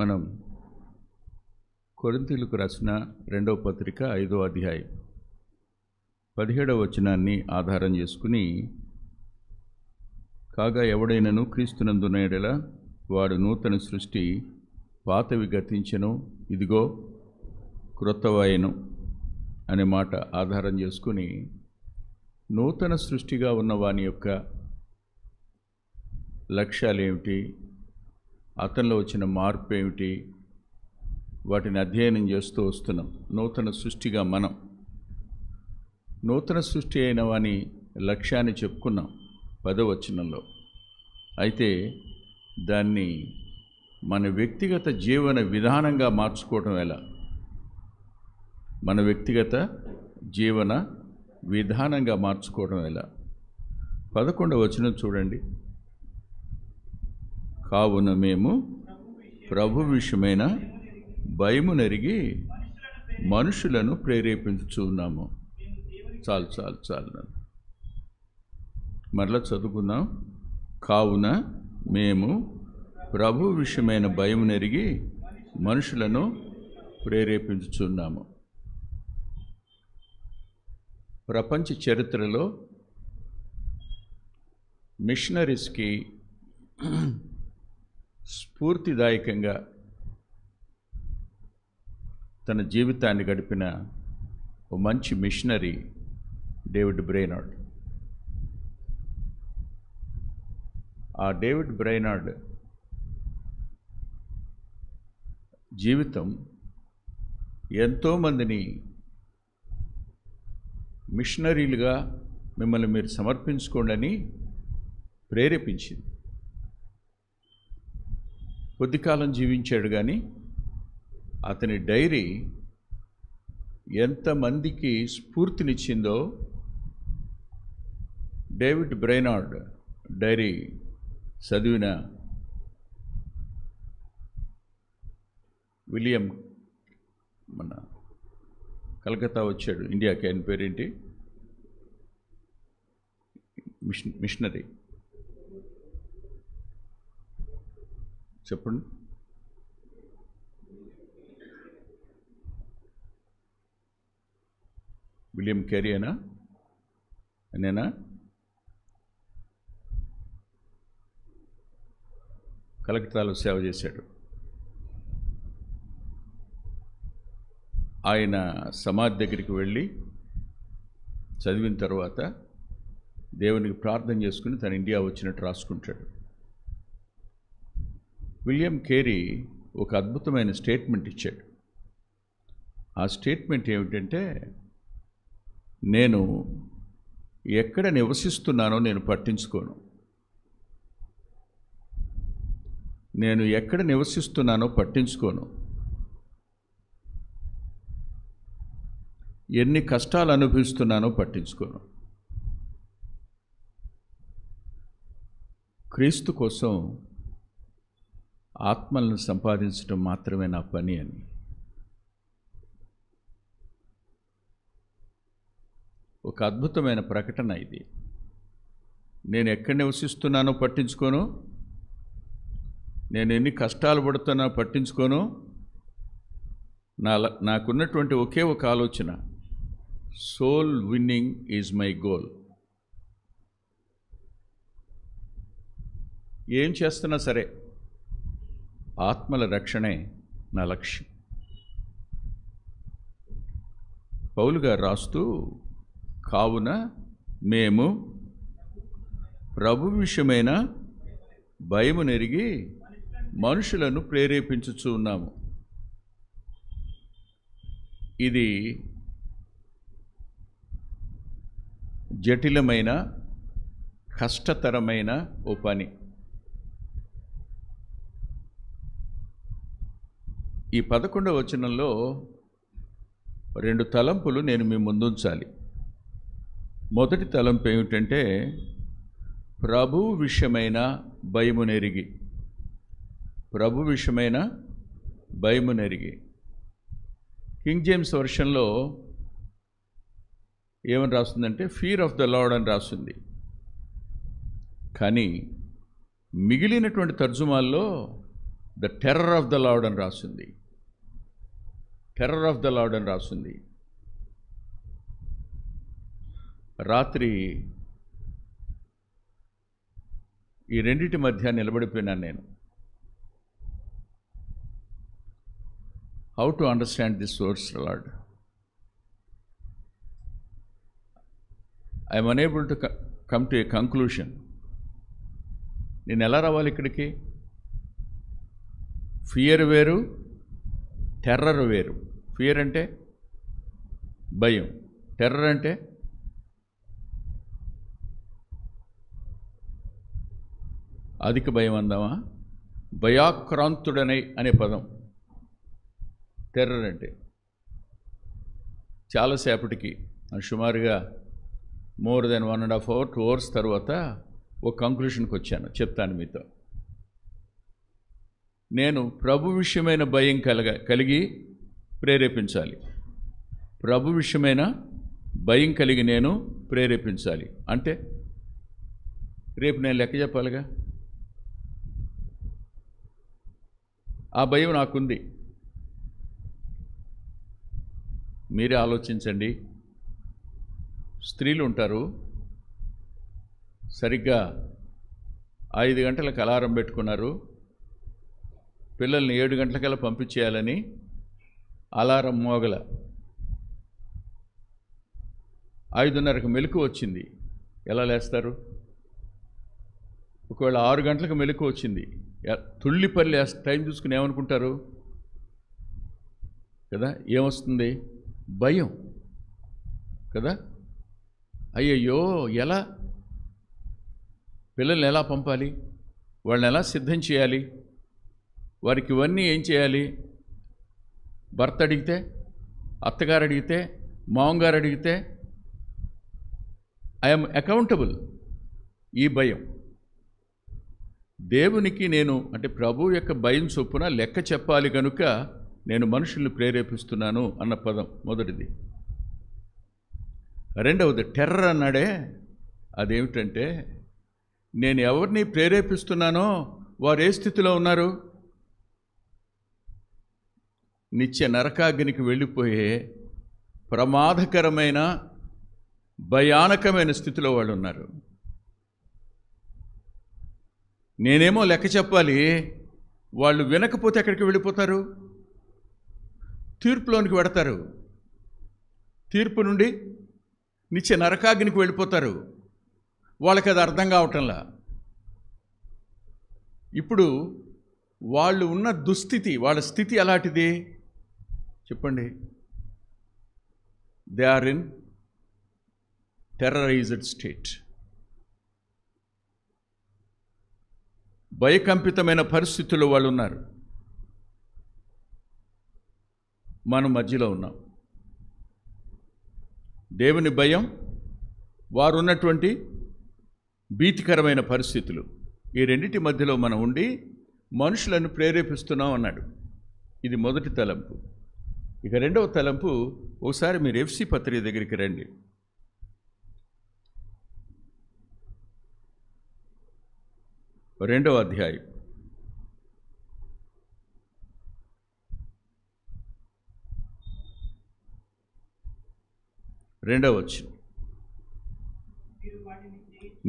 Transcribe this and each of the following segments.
మనం కొరింథీయులకు రాసిన 2వ పత్రిక 5వ అధ్యాయం 17వ వచనాన్ని ఆధారం చేసుకుని, కాగా ఎవడైనను క్రీస్తునందున్న యెడల వాడు నూతన సృష్టి, పాతవి గతించెను, ఇదిగో క్రొత్తవాయెను అనే మాట ఆధారం చేసుకుని, నూతన సృష్టిగా ఉన్న వాని యొక్క లక్ష్యాలు ఏమిటి, అతనిలో వచ్చిన మార్పు ఏమిటి, వాటిని అధ్యయనం చేస్తూ వస్తున్నాం. నూతన సృష్టిగా మనం నూతన సృష్టి అయిన వాని లక్ష్యాన్ని చెప్పుకున్నాం 10వ వచనంలో. అయితే దాన్ని మన వ్యక్తిగత జీవన విధానంగా మార్చుకోవడం ఎలా? మన వ్యక్తిగత జీవన విధానంగా మార్చుకోవడం ఎలా? 11వ వచనం చూడండి. కావున మేము ప్రభు విషయమైన భయమునెరిగి మనుషులను ప్రేరేపించుచున్నాము. చాలు మరలా చదువుకుందాం. కావున మేము ప్రభు విషయమైన భయమునెరిగి మనుషులను ప్రేరేపించుచున్నాము. ప్రపంచ చరిత్రలో మిషనరీస్కి స్ఫూర్తిదాయకంగా తన జీవితాన్ని గడిపిన ఓ మంచి మిషనరీ డేవిడ్ బ్రైనార్డ్. ఆ డేవిడ్ బ్రైనార్డ్ జీవితం ఎంతోమందిని మిషనరీలుగా మిమ్మల్ని మీరు సమర్పించుకోండి అని ప్రేరేపించింది. కొద్ది కాలం జీవించాడు, కానీ అతని డైరీ ఎంతమందికి స్ఫూర్తినిచ్చిందో. డేవిడ్ బ్రైనార్డ్ డైరీ చదివిన విలియం మన కలకత్తా వచ్చాడు ఇండియాకి. ఆయన పేరేంటి? మిషనరీ చెప్పండి. విలియం క్యారీ అనేనా? కలకత్తాలో సేవ చేశాడు. ఆయన సమాధి దగ్గరికి వెళ్ళి చదివిన తర్వాత దేవునికి ప్రార్థన చేసుకుని తను ఇండియా వచ్చినట్టు రాసుకుంటాడు. విలియం కేరీ ఒక అద్భుతమైన స్టేట్మెంట్ ఇచ్చాడు. ఆ స్టేట్మెంట్ ఏమిటంటే, నేను ఎక్కడ నివసిస్తున్నానో నేను పట్టించుకోను. నేను ఎక్కడ నివసిస్తున్నానో పట్టించుకోను. ఎన్ని కష్టాలు అనుభవిస్తున్నానో పట్టించుకోను. క్రీస్తు కోసం ఆత్మలను సంపాదించడం మాత్రమే నా పని అని. ఒక అద్భుతమైన ప్రకటన ఇది. నేను ఎక్కడ నివసిస్తున్నానో పట్టించుకోను, నేను ఎన్ని కష్టాలు పడుతున్నా పట్టించుకోను. నాకున్నటువంటి ఒకే ఒక ఆలోచన, soul winning is my goal. ఏం చేస్తున్నా సరే ఆత్మల రక్షణే నా లక్ష్యం. పౌలు గారు రాస్తూ, కావున మేము ప్రభు విషయమైన భయమునెరిగి మనుషులను ప్రేరేపించుచు ఉన్నాము. ఇది జటిలమైన కష్టతరమైన ఓ పని. ఈ 11వ వచనంలో 2 తలంపులు నేను మీ ముందుంచాలి. మొదటి తలంపు ఏమిటంటే, ప్రభు విషయమైన భయమునెరిగి. ప్రభు విషయమైన భయమునెరిగి. కింగ్ జేమ్స్ వర్షన్లో ఏమని రాస్తుందంటే, ఫియర్ ఆఫ్ ద లార్డ్ అని రాస్తుంది. కానీ మిగిలినటువంటి తర్జుమాల్లో the terror of the Lord అని రాస్తుంది. టెర్రర్ ఆఫ్ ద లార్డ్ అని రాస్తుంది. రాత్రి ఈ రెండింటి మధ్య నిలబడిపోయినాను నేను. How to understand this words lord? I'm unable to come to A conclusion. నేను ఎలా రావాలి ఇక్కడికి? ఫియర్ వేరు, టెర్రర్ వేరు. ఫియర్ అంటే భయం, టెర్రర్ అంటే అధిక భయం అందామా? భయాక్రాంతుడనై అనే పదం టెర్రర్ అంటే. చాలాసేపటికి సుమారుగా మోర్ దెన్ 1.5 hours 2 hours తర్వాత ఒక కంక్లూషన్కి వచ్చాను, చెప్తాను మీతో. నేను ప్రభు విషయమైన భయం కలిగి ప్రేరేపించాలి. ప్రభు విషయమైన భయం కలిగి నేను ప్రేరేపించాలి అంటే రేపు నేను లెక్క చెప్పాలిగా. ఆ భయం నాకుంది. మీరే ఆలోచించండి. స్త్రీలు ఉంటారు, సరిగ్గా 5 గంటలకు అలారం పెట్టుకున్నారు, పిల్లల్ని 7 గంటలకల్లా పంపించేయాలని అలారం మోగల. 5:30కు మెలకు వచ్చింది, ఎలా లేస్తారు? ఒకవేళ 6 గంటలకు మెలకు వచ్చింది, తుళ్ళిపల్లి టైం చూసుకుని ఏమనుకుంటారు కదా? ఏమొస్తుంది? భయం కదా. అయ్యయ్యో, ఎలా పిల్లల్ని ఎలా పంపాలి, వాళ్ళని ఎలా సిద్ధం చేయాలి, వారికి ఇవన్నీ ఏం చేయాలి? భర్త అడిగితే, అత్తగారు అడిగితే, మామగారు అడిగితే ఐఎమ్ అకౌంటబుల్. ఈ భయం దేవునికి నేను అంటే ప్రభు యొక్క భయం చొప్పున లెక్క చెప్పాలి కనుక నేను మనుషుల్ని ప్రేరేపిస్తున్నాను అన్న పదం మొదటిది. రెండవది టెర్రర్ అన్నాడే, అదేమిటంటే నేను ఎవరిని ప్రేరేపిస్తున్నానో వారు ఏ స్థితిలో ఉన్నారు? నిత్య నరకాగ్నికి వెళ్ళిపోయే ప్రమాదకరమైన భయానకమైన స్థితిలో వాళ్ళు ఉన్నారు. నేనేమో లెక్క చెప్పాలి, వాళ్ళు వినకపోతే ఎక్కడికి వెళ్ళిపోతారు? తీర్పులోనికి పెడతారు. తీర్పు నుండి నిత్య నరకాగ్నికి వెళ్ళిపోతారు. వాళ్ళకి అది అర్థం కావటంలా. ఇప్పుడు వాళ్ళు ఉన్న దుస్థితి, వాళ్ళ స్థితి ఎలాంటిది చెప్పండి? They are in terrorized state. భయకంపితమైన పరిస్థితుల్లో వాళ్ళు ఉన్నారు. మనం మధ్యలో ఉన్నాం. దేవుని భయం, వారు ఉన్నటువంటి భీతికరమైన పరిస్థితులు, ఈ రెండింటి మధ్యలో మనం ఉండి మనుషులను ప్రేరేపిస్తున్నాం అన్నాడు. ఇది మొదటి తలంపు. ఇక రెండవ తలంపు, ఒకసారి మీరు ఎఫ్సి పత్రిక దగ్గరికి రండి. రెండవ అధ్యాయం 2వ వచనం.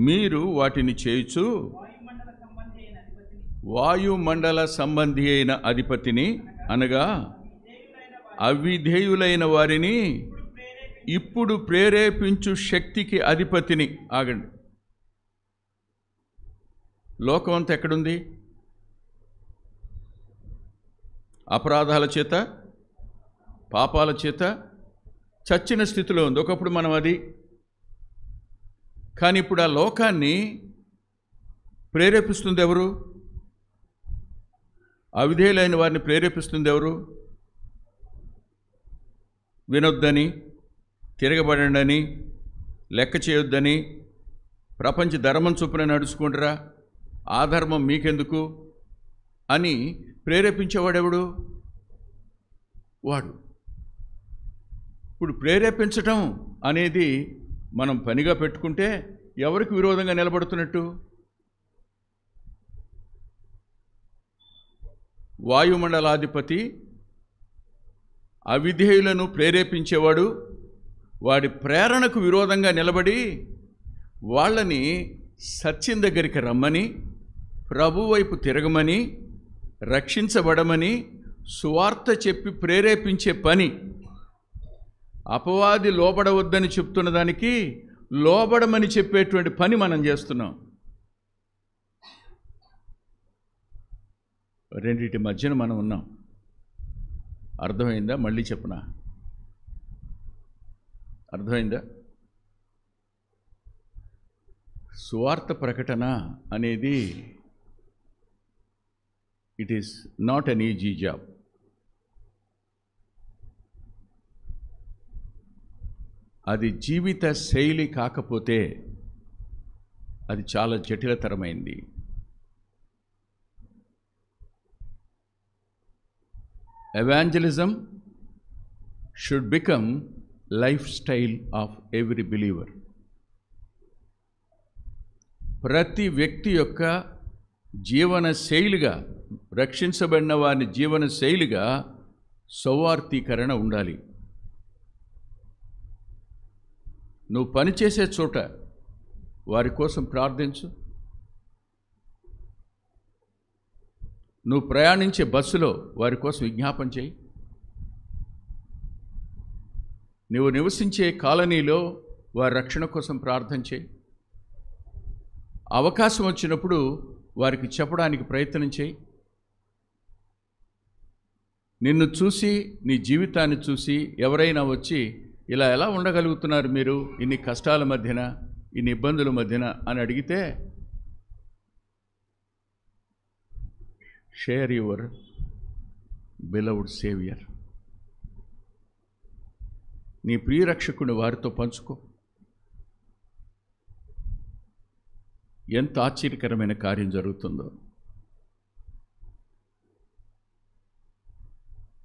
మీరు వాటిని చేయుచు వాయుమండల సంబంధి అయిన అధిపతిని, అనగా అవిధేయులైన వారిని ఇప్పుడు ప్రేరేపించు శక్తికి అధిపతిని. ఆగండి. లోకం అంతా ఎక్కడుంది? అపరాధాల చేత, పాపాల చేత చచ్చిన స్థితిలో ఉంది. ఒకప్పుడు మనం అది. కానీ ఇప్పుడు ఆ లోకాన్ని ప్రేరేపిస్తుంది ఎవరు? అవిధేయులైన వారిని ప్రేరేపిస్తుంది ఎవరు? వినొద్దని, తిరగబడండి, లెక్క చేయొద్దని, ప్రపంచ ధర్మం చొప్పున నడుచుకుంటారా, ఆ ధర్మం మీకెందుకు అని ప్రేరేపించేవాడెవడు? వాడు. ఇప్పుడు ప్రేరేపించటం అనేది మనం పనిగా పెట్టుకుంటే ఎవరికి విరోధంగా నిలబడుతున్నట్టు? వాయుమండలాధిపతి అవిధేయులను ప్రేరేపించేవాడు, వాడి ప్రేరణకు విరోధంగా నిలబడి వాళ్ళని సత్యం దగ్గరికి రమ్మని, ప్రభు వైపు తిరగమని, రక్షించబడమని సువార్త చెప్పి ప్రేరేపించే పని. అపవాది లోబడవద్దని చెప్తున్న దానికి లోబడమని చెప్పేటువంటి పని మనం చేస్తున్నాం. రెండింటి మధ్యన మనం ఉన్నాం. అర్థమైందా? మళ్ళీ చెప్పనా? అర్థమైందా? సువార్త ప్రకటన అనేది it is not an easy job. అది జీవిత శైలి కాకపోతే అది చాలా జటిలతరమైంది. Evangelism should become life style of every believer. ప్రతి వ్యక్తి యొక్క జీవన శైలిగా, రక్షించబడిన వారి జీవన శైలిగా సౌవార్తీకరణ ఉండాలి. నువ్వు పనిచేసే చోట వారి కోసం ప్రార్థించు. నువ్వు ప్రయాణించే బస్సులో వారి కోసం విజ్ఞాపన చేయి. నువ్వు నివసించే కాలనీలో వారి రక్షణ కోసం ప్రార్థన చేయి. అవకాశం వచ్చినప్పుడు వారికి చెప్పడానికి ప్రయత్నం చేయి. నిన్ను చూసి, నీ జీవితాన్ని చూసి ఎవరైనా వచ్చి ఇలా ఎలా ఉండగలుగుతున్నారు మీరు ఇన్ని కష్టాల మధ్యన, ఇన్ని ఇబ్బందుల మధ్యన అని అడిగితే, షేర్ యువర్ బిలవ్డ్ సేవియర్, నీ ప్రియరక్షకుని వారితో పంచుకో. ఎంత ఆశ్చర్యకరమైన కార్యం జరుగుతుందో.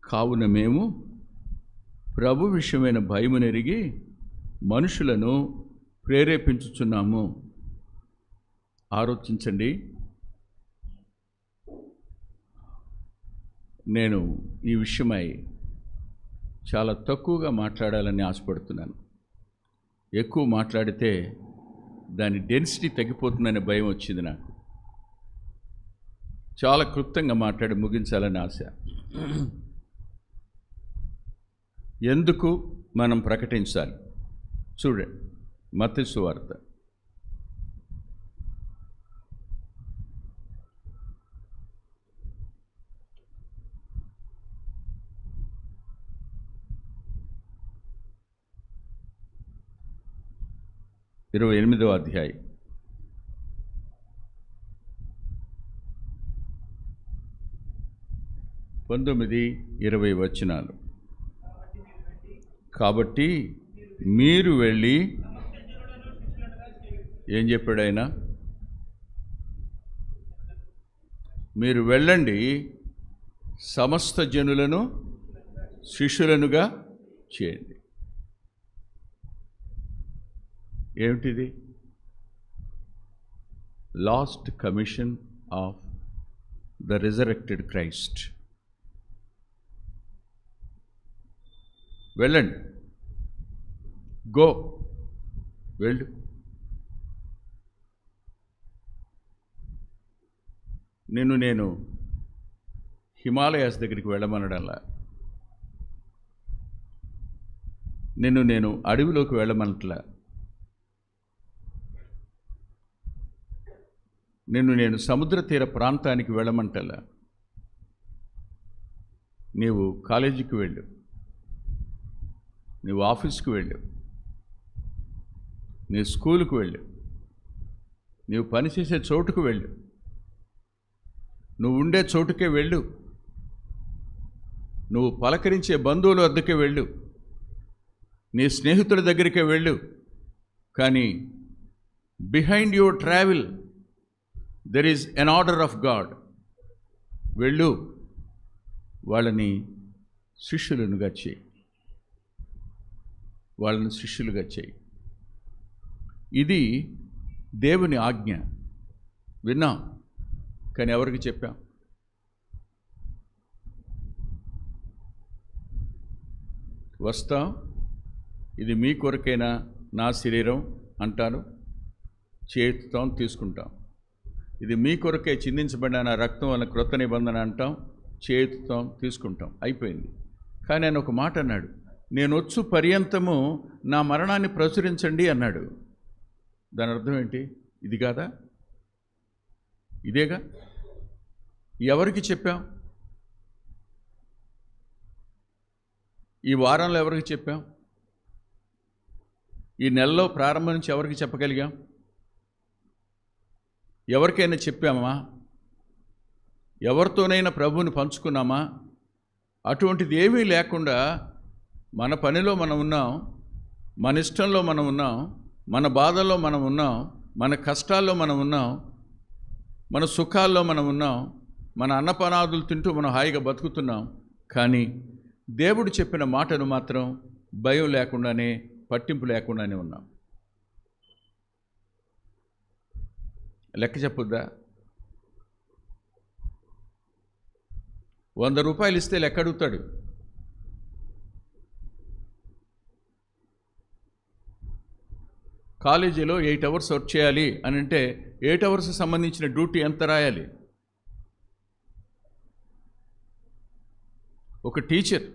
కావున మేము ప్రభు విషయమైన భయమునెరిగి మనుషులను ప్రేరేపించుచున్నాము. ఆలోచించండి. నేను ఈ విషయమై చాలా తక్కువగా మాట్లాడాలని ఆశపడుతున్నాను. ఎక్కువ మాట్లాడితే దాని డెన్సిటీ తగ్గిపోతుందనే భయం వచ్చింది నాకు. చాలా క్లుప్తంగా మాట్లాడి ముగించాలని ఆశ. ఎందుకు మనం ప్రకటించాలి? చూడండి, మత్తయి సువార్త 28వ అధ్యాయం 19-20 వచనాలు. కాబట్టి మీరు వెళ్ళి, ఏం చెప్పాడు ఆయన? మీరు వెళ్ళండి, సమస్త జనులను శిష్యులనుగా చేయండి. ఏమిటిది? Last commission of the resurrected Christ. వెళ్ళండి, గో, వెళ్ళు. నేను హిమాలయాస్ దగ్గరికి వెళ్ళమనడంలా, నేను అడవిలోకి వెళ్ళమనట్లా, నేను సముద్ర తీర ప్రాంతానికి వెళ్ళమంటలా. నీవు కాలేజీకి వెళ్ళు, నీవు ఆఫీస్కి వెళ్ళు, నీ స్కూలుకు వెళ్ళు, నీవు పనిచేసే చోటుకు వెళ్ళు, నువ్వు ఉండే చోటుకే వెళ్ళు, నువ్వు పలకరించే బంధువుల వద్దకే వెళ్ళు, నీ స్నేహితుల దగ్గరికే వెళ్ళు. కానీ behind your travel there is an order of God. వెళ్ళు, వాళ్ళని శిష్యులనుగా చేయి, వాళ్ళని శిష్యులుగా చేయి. ఇది దేవుని ఆజ్ఞ. విన్నాం, కానీ ఎవరికి చెప్పాం? వస్తాం, ఇది మీ కొరకైనా నా శరీరం అంటాను, చేతుతాం, తీసుకుంటాం. ఇది మీ కొరకే చిందించబడిన నా రక్తం వల్ల క్రొత్త నిబంధన అంటాం, చేతుతాం, తీసుకుంటాం. అయిపోయింది. కానీ ఆయన ఒక మాట అన్నాడు, నేను వచ్చు పర్యంతము నా మరణాన్ని ప్రచురించండి అన్నాడు. దాని అర్థం ఏంటి? ఇది కాదా? ఇదేగా. ఎవరికి చెప్పాం? ఈ వారంలో ఎవరికి చెప్పాం? ఈ నెలలో ప్రారంభం నుంచి ఎవరికి చెప్పగలిగాం? ఎవరికైనా చెప్పామా? ఎవరితోనైనా ప్రభువుని పంచుకున్నామా? అటువంటిది ఏమీ లేకుండా మన పనిలో మనం ఉన్నాం, మన ఇష్టంలో మనం ఉన్నాం, మన బాధల్లో మనం ఉన్నాం, మన కష్టాల్లో మనం ఉన్నాం, మన సుఖాల్లో మనం ఉన్నాం, మన అన్నపానాదులు తింటూ మనం హాయిగా బతుకుతున్నాం. కానీ దేవుడు చెప్పిన మాటను మాత్రం భయం లేకుండానే, పట్టింపు లేకుండానే ఉన్నాం. లెక్క చెప్పొద్దా? 100 రూపాయలు ఇస్తే లెక్క అడుగుతాడు. కాలేజీలో 8 అవర్స్ వర్క్ చేయాలి అని అంటే 8 అవర్స్ సంబంధించిన డ్యూటీ ఎంత రాయాలి? ఒక టీచర్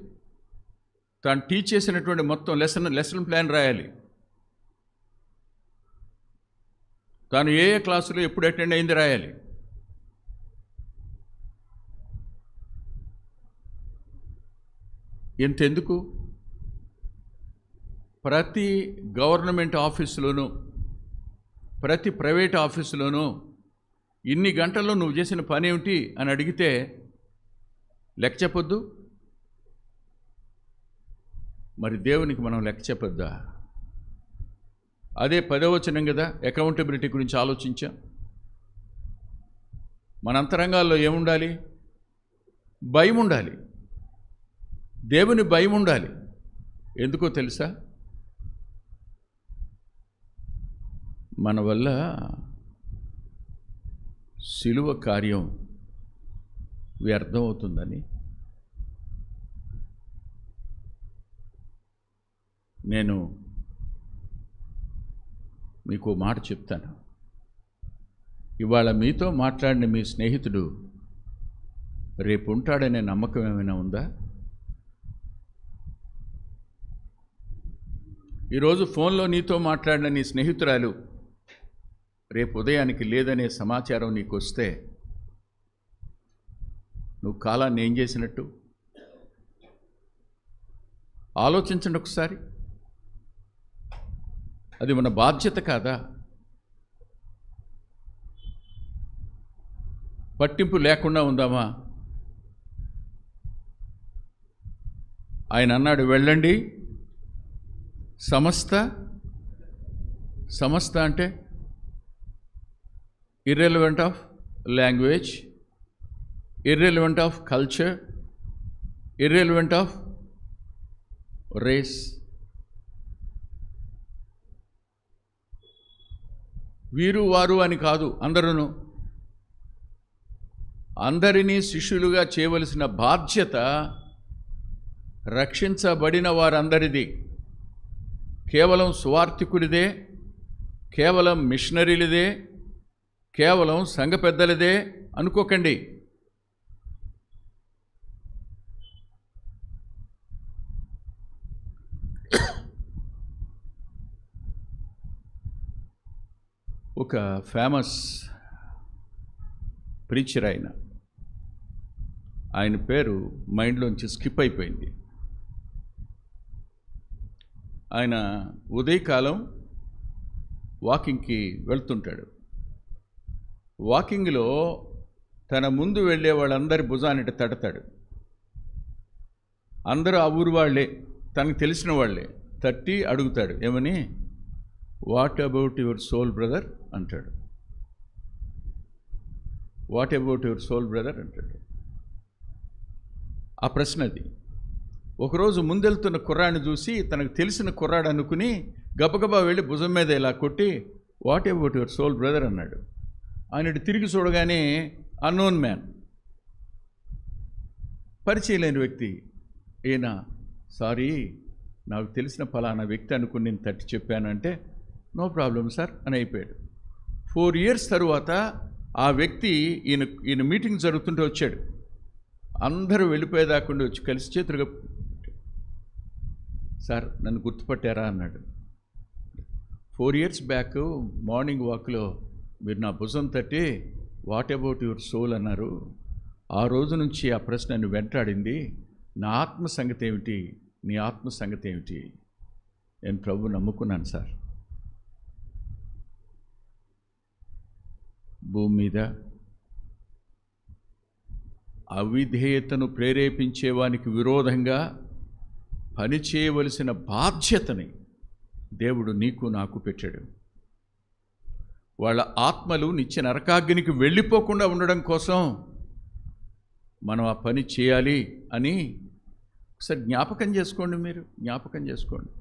తాను టీచ్ చేసినటువంటి మొత్తం లెసన్ ప్లాన్ రాయాలి. తాను ఏ క్లాసులో ఎప్పుడు అటెండ్ అయింది రాయాలి. ఎంతెందుకు? ప్రతి గవర్నమెంట్ ఆఫీసులోనూ, ప్రతి ప్రైవేట్ ఆఫీసులోనూ ఇన్ని గంటల్లో నువ్వు చేసిన పని ఏమిటి అని అడిగితే లెక్క చెప్పొద్దు? మరి దేవునికి మనం లెక్క చెప్పొద్దా? అదే 10వ వచనం కదా, అకౌంటబిలిటీ గురించి ఆలోచించాం. మన అంతరంగాల్లో ఏముండాలి? భయం ఉండాలి, దేవుని భయం ఉండాలి. ఎందుకో తెలుసా? మన వల్ల సిలువ కార్యం వ్యర్థమవుతుందని. నేను మీకు మాట చెప్తాను. ఇవాళ మీతో మాట్లాడిన మీ స్నేహితుడు రేపు ఉంటాడనే నమ్మకం ఏమైనా ఉందా? ఈరోజు ఫోన్లో నీతో మాట్లాడిన నీ స్నేహితురాలు రేపు ఉదయానికి లేదనే సమాచారం నీకు వస్తే నువ్వు కాలాన్ని ఏం చేసినట్టు? ఆలోచించండి ఒకసారి. అది మన బాధ్యత కాదా? పట్టింపు లేకుండా ఉందామా? ఆయన అన్నాడు, వెళ్ళండి, సమస్త అంటే irrelevant of language, irrelevant of culture, irrelevant of race. వీరు వారు అని కాదు, అందరూ. అందరినీ శిష్యులుగా చేయవలసిన బాధ్యత రక్షించబడిన వారందరిది. కేవలం సువార్థికుడిదే, కేవలం మిషనరీలదే, కేవలం సంఘ పెద్దలదే అనుకోకండి. ఒక ఫేమస్ ప్రీచర్ ఆయన పేరు మైండ్లోంచి స్కిప్ అయిపోయింది. ఆయన ఉదయకాలం వాకింగ్కి వెళ్తుంటాడు. వాకింగ్లో తన ముందు వెళ్ళే వాళ్ళందరి భుజానిట తడతాడు. అందరూ ఆ ఊరు వాళ్ళే, తనకు తెలిసిన వాళ్ళే. తట్టి అడుగుతాడు, ఏమని? What about your soul brother అంటాడు. What about your soul brother అంటాడు. ఆ ప్రశ్న అది. ఒకరోజు ముందెళ్తున్న కుర్రాడిని చూసి తనకు తెలిసిన కుర్రాడు అనుకుని గబగబా వెళ్ళి భుజం మీద ఇలా కొట్టి what about your soul brother అన్నాడు. ఆయన తిరిగి చూడగానే అన్నోన్ మ్యాన్, పరిచయం లేని వ్యక్తి. ఈయన, సారీ నాకు తెలిసిన ఫలానా వ్యక్తి అనుకుని నేను తట్టి చెప్పానంటే నో ప్రాబ్లం సార్ అని అయిపోయాడు. 4 years తరువాత ఆ వ్యక్తి ఈయన మీటింగ్ జరుగుతుంటే వచ్చాడు. అందరూ వెళ్ళిపోయేదాకుండా వచ్చి కలిసి చేతులుగా, సార్ నన్ను గుర్తుపట్టారా అన్నాడు. 4 years బ్యాక్ మార్నింగ్ వాక్లో మీరు నా భుజం తట్టి వాట్ అబౌట్ యువర్ సోల్ అన్నారు. ఆ రోజు నుంచి ఆ ప్రశ్న నన్ను వెంటాడింది. నా ఆత్మ సంగతి ఏమిటి, నీ ఆత్మ సంగతి ఏమిటి? నేను ప్రభు నమ్ముకున్నాను సార్. భూమి మీద అవిధేయతను ప్రేరేపించేవానికి విరోధంగా పనిచేయవలసిన బాధ్యతని దేవుడు నీకు నాకు పెట్టాడు. వాళ్ళ ఆత్మలు నిత్య నరకాగ్నికి వెళ్ళిపోకుండా ఉండడం కోసం మనం ఆ పని చేయాలి అని ఒకసారి జ్ఞాపకం చేసుకోండి. మీరు జ్ఞాపకం చేసుకోండి.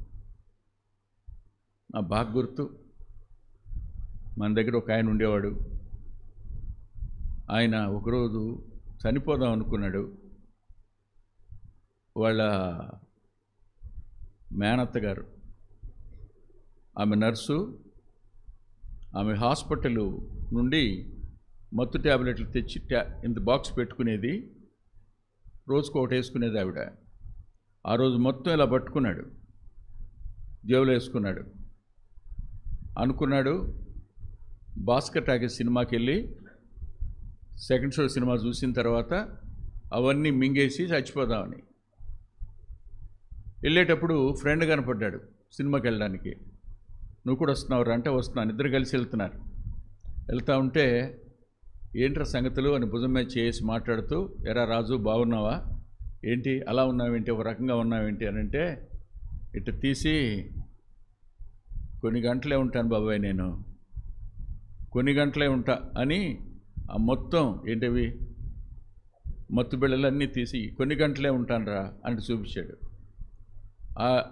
నా బాగా గుర్తు, మన దగ్గర ఒక ఆయన ఉండేవాడు. ఆయన ఒకరోజు చనిపోదాం అనుకున్నాడు. వాళ్ళ మేనత్త గారు, ఆమె నర్సు, ఆమె హాస్పిటల్ నుండి మత్తు ట్యాబ్లెట్లు తెచ్చి ఇంత బాక్స్ పెట్టుకునేది, రోజుకు ఒకటి వేసుకునేది ఆవిడ. ఆ రోజు మొత్తం ఇలా పట్టుకున్నాడు, జేబులో వేసుకున్నాడు. అనుకున్నాడు భాస్కర్ టాకీస్ సినిమాకి వెళ్ళి సెకండ్ షో సినిమా చూసిన తర్వాత అవన్నీ మింగేసి చచ్చిపోదామని. వెళ్ళేటప్పుడు ఫ్రెండ్ కనపడ్డాడు సినిమాకి వెళ్ళడానికి. నువ్వు కూడా వస్తున్నావురా అంటే వస్తున్నాను. ఇద్దరు కలిసి వెళ్తున్నారు. వెళ్తూ ఉంటే ఏంట్రా సంగతులు అని భుజం మీద చేసి మాట్లాడుతూ, ఎరా రాజు బాగున్నావా, ఏంటి అలా ఉన్నావేంటి, ఒక రకంగా ఉన్నావేంటి అని అంటే, ఇట్లా తీసి కొన్ని గంటలే ఉంటాను బాబాయ్, నేను కొన్ని గంటలే ఉంటా అని ఆ మొత్తం ఏంటివి మత్తు బిళ్ళలన్నీ తీసి కొన్ని గంటలే ఉంటానురా అని చూపించాడు.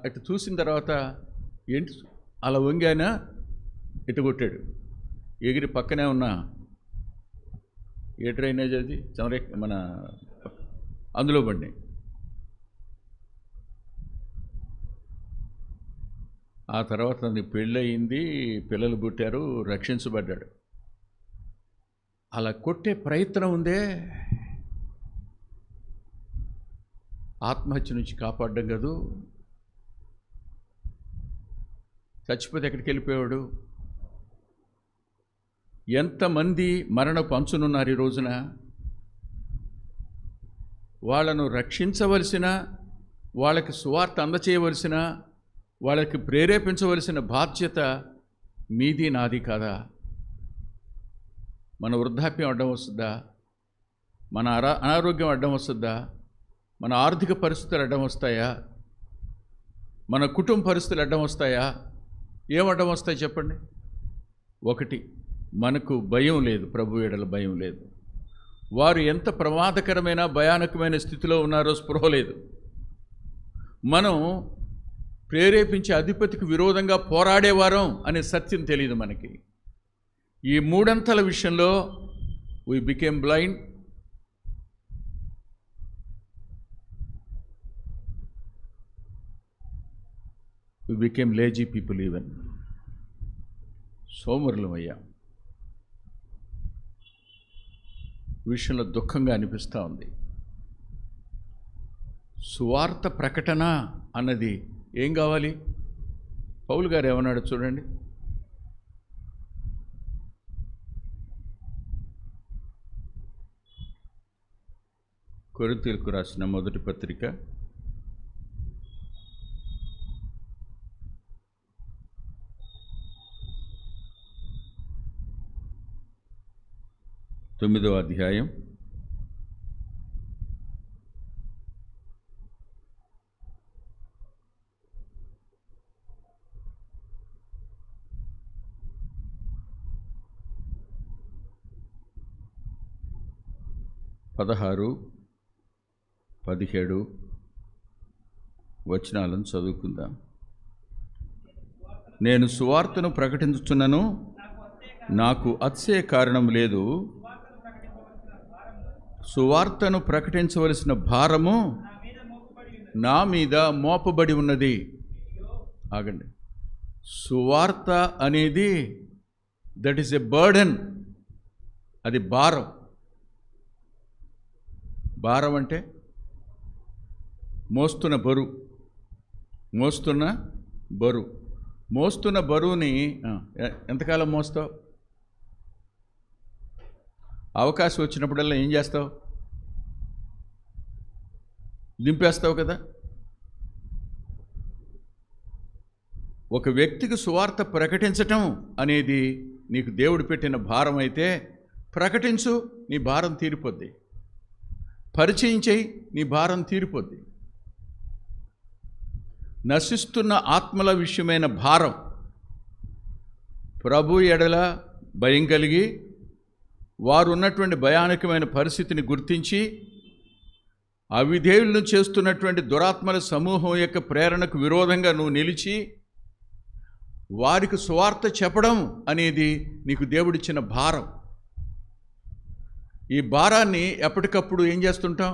ఇటు చూసిన తర్వాత ఏంటి అలా వంగానా ఇటు కొట్టాడు. ఎగిరి పక్కనే ఉన్నా ఏ డ్రైనేజ్ అది మన అందులో పడినాయి. ఆ తర్వాత పెళ్ళయింది, పిల్లలు పుట్టారు, రక్షించబడ్డాడు. అలా కొట్టే ప్రయత్నం ఉందే, ఆత్మహత్య నుంచి కాపాడడం కాదు. చచ్చిపోతే ఎక్కడికి వెళ్ళిపోయాడు? ఎంతమంది మరణపు అంచునున్నారు ఈ రోజున. వాళ్ళను రక్షించవలసిన, వాళ్ళకి సువార్త అందచేయవలసిన, వాళ్ళకి ప్రేరేపించవలసిన బాధ్యత మీది నాది కాదా? మన వృద్ధాప్యం అడ్డం వస్తుందా? మన అనారోగ్యం అడ్డం వస్తుందా? మన ఆర్థిక పరిస్థితులు అడ్డం వస్తాయా? మన కుటుంబ పరిస్థితులు అడ్డం వస్తాయా? ఏం అడ్డం వస్తాయి చెప్పండి? ఒకటి, మనకు భయం లేదు, ప్రభు ఎడల భయం లేదు. వారు ఎంత ప్రమాదకరమైన భయానకమైన స్థితిలో ఉన్నారో స్పృహ లేదు. మనం ప్రేరేపించే అధిపతికి విరోధంగా పోరాడేవారం అనే సత్యం తెలియదు మనకి. ఈ మూడంతల విషయంలో we became blind. We became lazy people even. సోమరులమయ్యా. విషయంలో దుఃఖంగా అనిపిస్తూ ఉంది. సువార్త ప్రకటన అన్నది ఏం కావాలి? పౌలు గారు ఏమన్నాడు చూడండి. కొరింథీయులకు రాసిన మొదటి పత్రిక 9వ అధ్యాయం 16, 17 వచనాలను చదువుకుందాం. నేను సువార్తను ప్రకటించుచున్నను, నాకు అతిశయ కారణం లేదు. సువార్తను ప్రకటించవలసిన భారము నా మీద మోపబడి ఉన్నది. ఆగండి. సువార్త అనేది దట్ ఈస్ ఎ బర్డెన్. అది భారం. భారం అంటే మోస్తున్న బరువు. మోస్తున్న బరువుని ఎంతకాలం మోస్తావు? అవకాశం వచ్చినప్పుడల్లా ఏం చేస్తావు? దింపేస్తావు కదా. ఒక వ్యక్తికి సువార్త ప్రకటించటం అనేది నీకు దేవుడు పెట్టిన భారం అయితే ప్రకటించు, నీ భారం తీరిపోద్ది. పరిచయం చేయి, నీ భారం తీరిపోద్ది. నశిస్తున్న ఆత్మల విషయమైన భారం, ప్రభు ఎడల భయం కలిగి వారు ఉన్నటువంటి భయానకమైన పరిస్థితిని గుర్తించి అవిధేయులను చేస్తున్నటువంటి దురాత్మల సమూహం యొక్క ప్రేరణకు విరోధంగా నువ్వు నిలిచి వారికి సువార్త చెప్పడం అనేది నీకు దేవుడిచ్చిన భారం. ఈ భారాన్ని ఎప్పటికప్పుడు ఏం చేస్తుంటాం?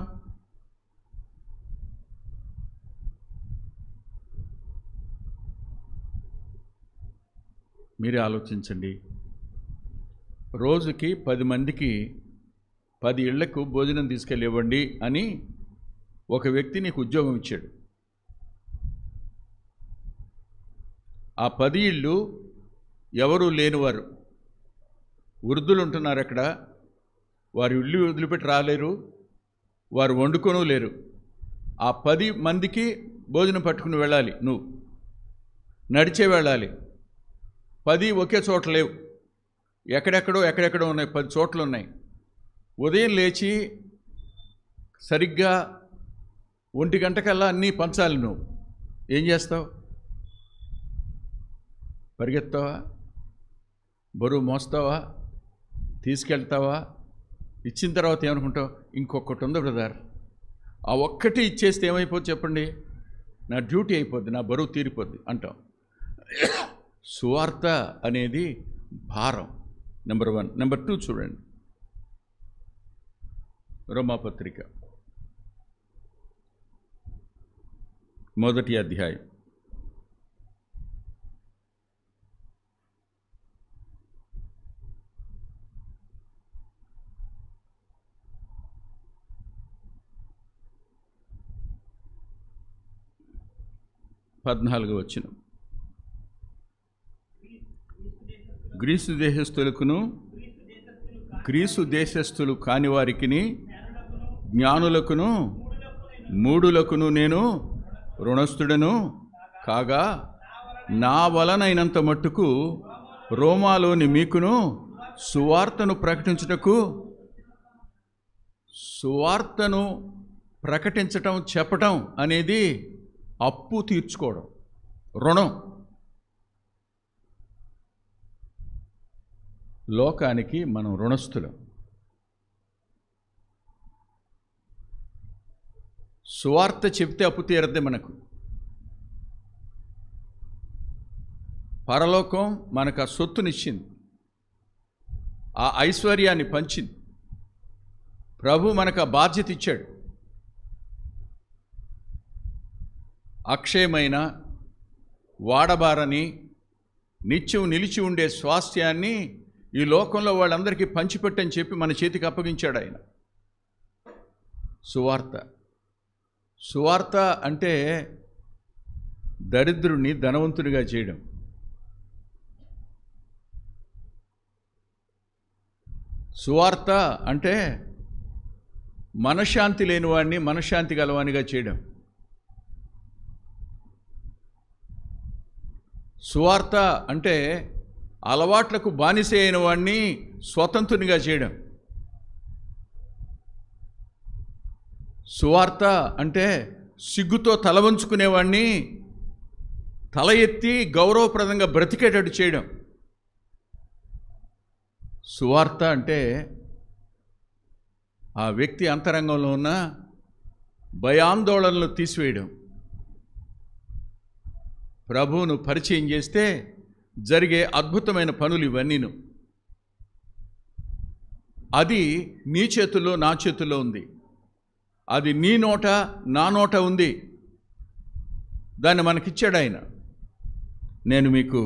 మీరే ఆలోచించండి. రోజుకి 10 మందికి 10 ఇళ్లకు భోజనం తీసుకెళ్ళి ఇవ్వండి అని ఒక వ్యక్తి నీకు ఉద్యోగం ఇచ్చాడు. ఆ 10 ఇళ్ళు ఎవరూ లేనివారు, వృద్ధులు ఉంటున్నారు అక్కడ. వారి ఇల్లు వదిలిపెట్టి రాలేరు, వారు వండుకొనూ లేరు. ఆ 10 మందికి భోజనం పట్టుకుని వెళ్ళాలి. నువ్వు నడిచే వెళ్ళాలి. 10 ఒకే చోట లేవు, ఎక్కడెక్కడో ఉన్నాయి. 10 చోట్ల ఉన్నాయి. ఉదయం లేచి సరిగ్గా 1 గంటకల్లా అన్నీ పంచాలి. నువ్వు ఏం చేస్తావు? పరిగెత్తావా? బరువు మోస్తావా? తీసుకెళ్తావా? ఇచ్చిన తర్వాత ఏమనుకుంటావు? ఇంకొకటి ఉంది బ్రదర్, ఆ ఒక్కటి ఇచ్చేస్తే ఏమైపోద్ది చెప్పండి? నా డ్యూటీ అయిపోద్ది, నా బరువు తీరిపోద్ది అంటాం. సువార్త అనేది భారం. నెంబర్ 1. నెంబర్ 2 చూడండి. రోమాపత్రిక 1వ అధ్యాయం 14వ వచనం. గ్రీసు దేశస్థులు కాని వారికిని జ్ఞానులకును మూఢులకును నేను రుణస్థుడను కాగా నా వలనైనంత మట్టుకు రోమాలోని మీకును సువార్తను ప్రకటించటం చెప్పటం అనేది అప్పు తీర్చుకోవడం, రుణం. లోకానికి మనం రుణస్థులం. సువార్త చెప్తే అప్పు తీరద్దే మనకు. పరలోకం మనకు ఆ సొత్తునిచ్చింది, ఆ ఐశ్వర్యాన్ని పంచింది. ప్రభు మనకు ఆ బాధ్యత ఇచ్చాడు. అక్షయమైన, వాడబారని, నిత్యం నిలిచి ఉండే స్వాస్థ్యాన్ని ఈ లోకంలో వాళ్ళందరికీ పంచిపెట్టని చెప్పి మన చేతికి అప్పగించాడు ఆయన. సువార్త అంటే దరిద్రుణ్ణి ధనవంతుడిగా చేయడం. సువార్త అంటే మనశ్శాంతి లేనివాడిని మనశ్శాంతి గలవానిగా చేయడం. సువార్త అంటే అలవాట్లకు బానిస అయిన వాడిని స్వతంత్రునిగా చేయడం. సువార్త అంటే సిగ్గుతో తల వంచుకునేవాడిని తల ఎత్తి గౌరవప్రదంగా బ్రతికేటట్టు చేయడం. సువార్త అంటే ఆ వ్యక్తి అంతరంగంలో ఉన్న భయాందోళనలు తీసివేయడం. ప్రభువును పరిచయం చేస్తే జరిగే అద్భుతమైన పనులు ఇవన్నీను. అది నీ చేతుల్లో నా చేతుల్లో ఉంది. అది నీ నోట నా నోట ఉంది. దాన్ని మనకిచ్చాడు ఆయన. నేను మీకు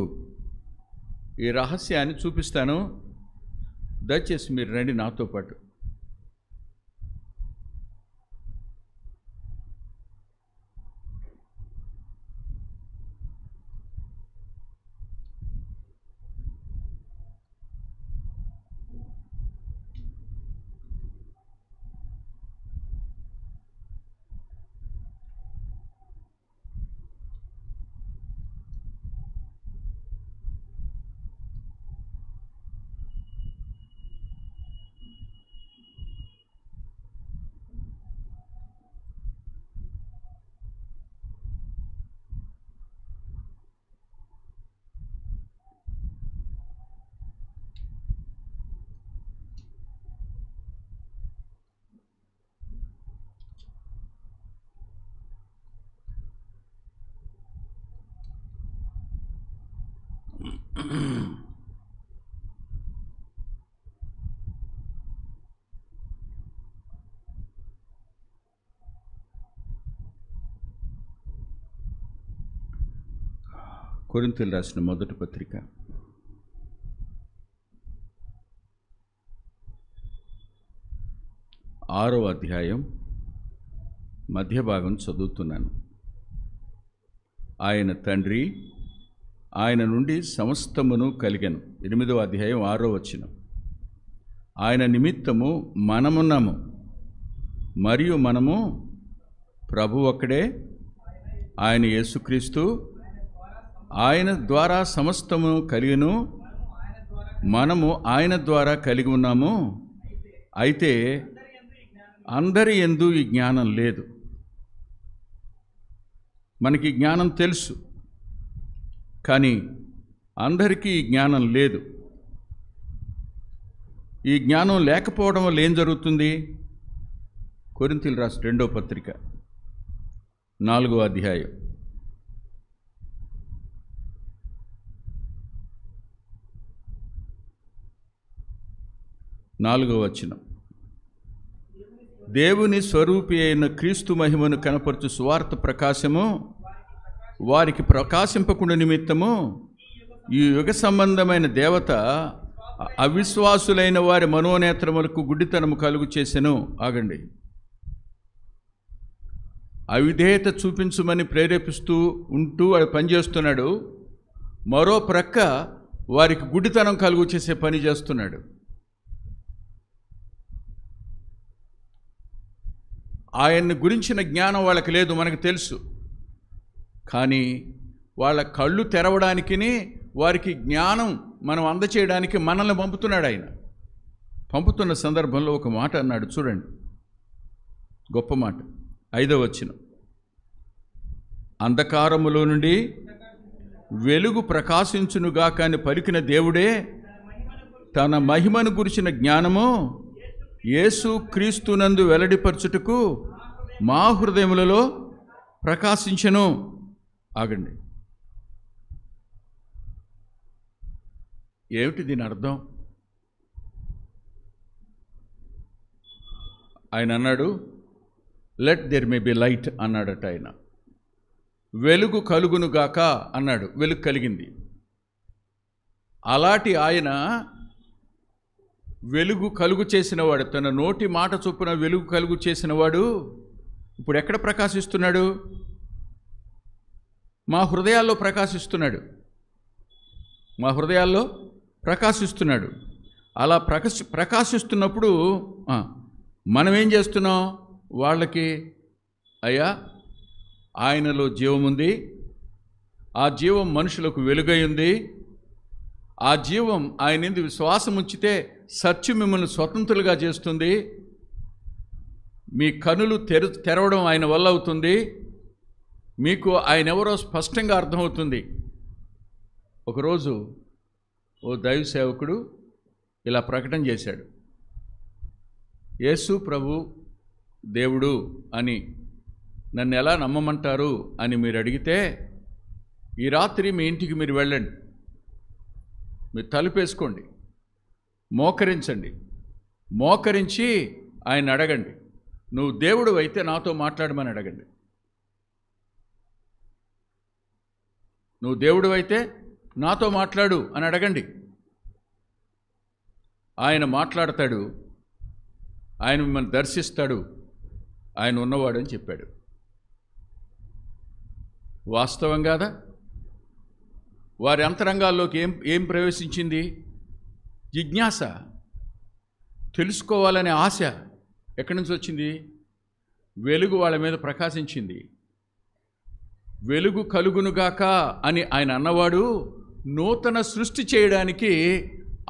ఈ రహస్యాన్ని చూపిస్తాను. దయచేసి మీరు రండి నాతో పాటు. కొరింథీయులకు రాసిన మొదటి పత్రిక 6వ అధ్యాయం మధ్య భాగం చదువుతున్నాను. ఆయన తండ్రి, ఆయన నుండి సమస్తమును కలిగెను. 8వ అధ్యాయం 6వ వచనం. ఆయన నిమిత్తము మనమున్నాము, మరియు మనము ప్రభు ఒక్కడే, ఆయన యేసుక్రీస్తు, ఆయన ద్వారా సమస్తము కలిగెను, మనము ఆయన ద్వారా కలిగి ఉన్నాము. అయితే అందరి యందు ఈ జ్ఞానం లేదు. మనకి జ్ఞానం తెలుసు, కానీ అందరికీ ఈ జ్ఞానం లేదు. ఈ జ్ఞానం లేకపోవడం వల్ల ఏం జరుగుతుంది? కొరింథీయులకు రాసిన 2వ పత్రిక 4వ అధ్యాయం 4వ వచనం. దేవుని స్వరూపి అయిన క్రీస్తు మహిమను కనపరచు సువార్త ప్రకాశము వారికి ప్రకాశింపకుండా నిమిత్తము ఈ యుగ సంబంధమైన దేవత అవిశ్వాసులైన వారి మనోనేత్రములకు గుడ్డితనము కలుగు చేసెను. ఆగండి. అవిధేయత చూపించమని ప్రేరేపిస్తూ ఉంటూ వాడు పనిచేస్తున్నాడు. మరో ప్రక్క వారికి గుడ్డితనం కలుగు చేసే పని చేస్తున్నాడు. ఆయన్ని గురించిన జ్ఞానం వాళ్ళకి లేదు, మనకు తెలుసు. కానీ వాళ్ళ కళ్ళు తెరవడానికి, వారికి జ్ఞానం మనం అందచేయడానికి మనల్ని పంపుతున్నాడు. ఆయన పంపుతున్న సందర్భంలో ఒక మాట అన్నాడు, చూడండి, గొప్ప మాట. 5వ వచనం. అంధకారములో నుండి వెలుగు ప్రకాశించునుగాక అని పలికిన దేవుడే తన మహిమను గురించిన జ్ఞానము యేసు క్రీస్తునందు వెల్లడిపరచుటకు మా హృదయములలో ప్రకాశించెను. ఆగండి. ఏమిటి దీని అర్థం? ఆయన అన్నాడు, let there may be light అన్నాడట. ఆయన వెలుగు కలుగునుగాక అన్నాడు, వెలుగు కలిగింది. అలాంటి ఆయన వెలుగు కలుగు చేసినవాడు, తన నోటి మాట చొప్పున వెలుగు కలుగు చేసినవాడు ఇప్పుడు ఎక్కడ ప్రకాశిస్తున్నాడు? మా హృదయాల్లో ప్రకాశిస్తున్నాడు. మా హృదయాల్లో ప్రకాశిస్తున్నాడు. అలా ప్రకాశిస్తున్నప్పుడు మనం ఏం చేస్తున్నాం? వాళ్ళకి, అయ్యా ఆయనలో జీవం ఉంది, ఆ జీవం మనుషులకు వెలుగై ఉంది, ఆ జీవం ఆయన యందు విశ్వాసం ఉంచితే సత్యం మిమ్మల్ని స్వతంత్రులుగా చేస్తుంది, మీ కనులు తెరవడం ఆయన వల్ల అవుతుంది, మీకు ఆయన ఎవరో స్పష్టంగా అర్థమవుతుంది. ఒకరోజు ఓ దైవ సేవకుడు ఇలా ప్రకటన చేశాడు, యేసు ప్రభు దేవుడు అని నన్ను ఎలా నమ్మమంటారు అని మీరు అడిగితే, ఈ రాత్రి మీ ఇంటికి మీరు వెళ్ళండి, మీరు తలుపేసుకోండి, మోకరించండి, మోకరించి ఆయన అడగండి, నువ్వు దేవుడు అయితే నాతో మాట్లాడమని అడగండి. నువ్వు దేవుడు అయితే నాతో మాట్లాడు అని అడగండి. ఆయన మాట్లాడతాడు, ఆయన మిమ్మల్ని దర్శిస్తాడు, ఆయన ఉన్నవాడు అని చెప్పాడు. వాస్తవం కాదా? వారి అంతరంగాల్లోకి ఏం ప్రవేశించింది? జిజ్ఞాస, తెలుసుకోవాలనే ఆశ. ఎక్కడి నుంచి వచ్చింది? వెలుగు వాళ్ళ మీద ప్రకాశించింది. వెలుగు కలుగునుగాక అని ఆయన అన్నవాడు నూతన సృష్టి చేయడానికి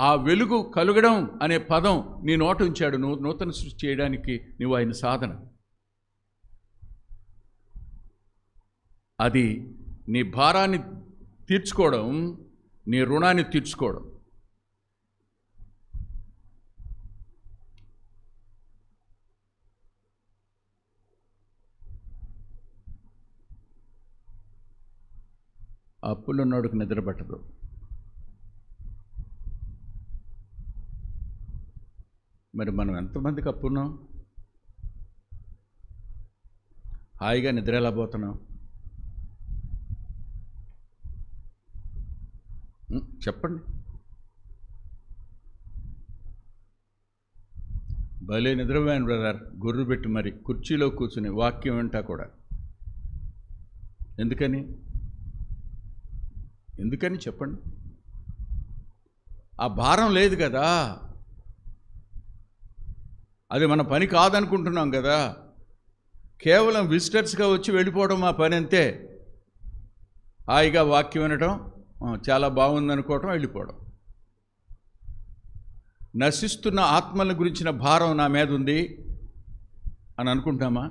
ఆ వెలుగు కలుగడం అనే పదం నీ నోట ఉంచాడు. నూతన సృష్టి చేయడానికి నువ్వు ఆయన సాధన. అది నీ భారాన్ని తీర్చుకోవడం, నీ రుణాన్ని తీర్చుకోవడం. అప్పులున్నోడికి నిద్ర పట్టదు. మరి మనం ఎంతమందికి అప్పున్నాం? హాయిగా నిద్ర ఎలా పోతున్నాం? చెప్పండి. భలే నిద్రపోయాను బ్రదర్, గుర్రు పెట్టి మరి కుర్చీలో కూర్చుని వాక్యం వింటా కూడా. ఎందుకని చెప్పండి. ఆ భారం లేదు కదా, అది మన పని కాదనుకుంటున్నాం కదా. కేవలం విజిటర్స్గా వచ్చి వెళ్ళిపోవడం మా పని అంతే. హాయిగా వాక్యం వినడం, చాలా బాగుందనుకోవటం, వెళ్ళిపోవడం. నశిస్తున్న ఆత్మల గురించిన భారం నా మీద ఉంది అని అనుకుంటామా?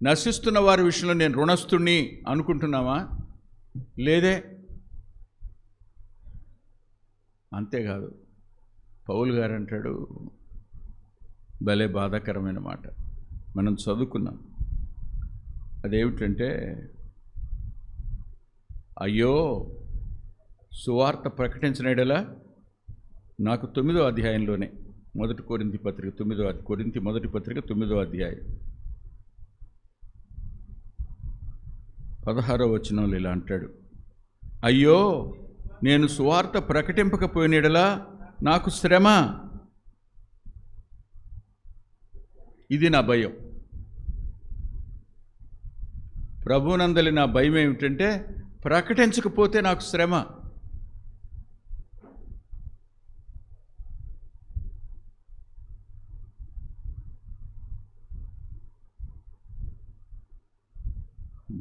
నశిస్తున్న వారి విషయంలో నేను రుణస్తుణ్ణి అనుకుంటున్నామా? లేదే. అంతేకాదు, పౌలు గారు అంటాడు, భలే బాధాకరమైన మాట, మనం చదువుకున్నాం. అదేమిటంటే, అయ్యో సువార్త ప్రకటించిన ఎడల నాకు 9వ అధ్యాయంలోనే, కొరింథీ మొదటి పత్రిక 9వ అధ్యాయం 16వ వచనంలో ఇలా అంటాడు, అయ్యో నేను సువార్త ప్రకటింపకపోయిన ఎడల నాకు శ్రమ. ఇది నా భయం. ప్రభువునందలి నా భయం ఏమిటంటే, ప్రకటించకపోతే నాకు శ్రమ.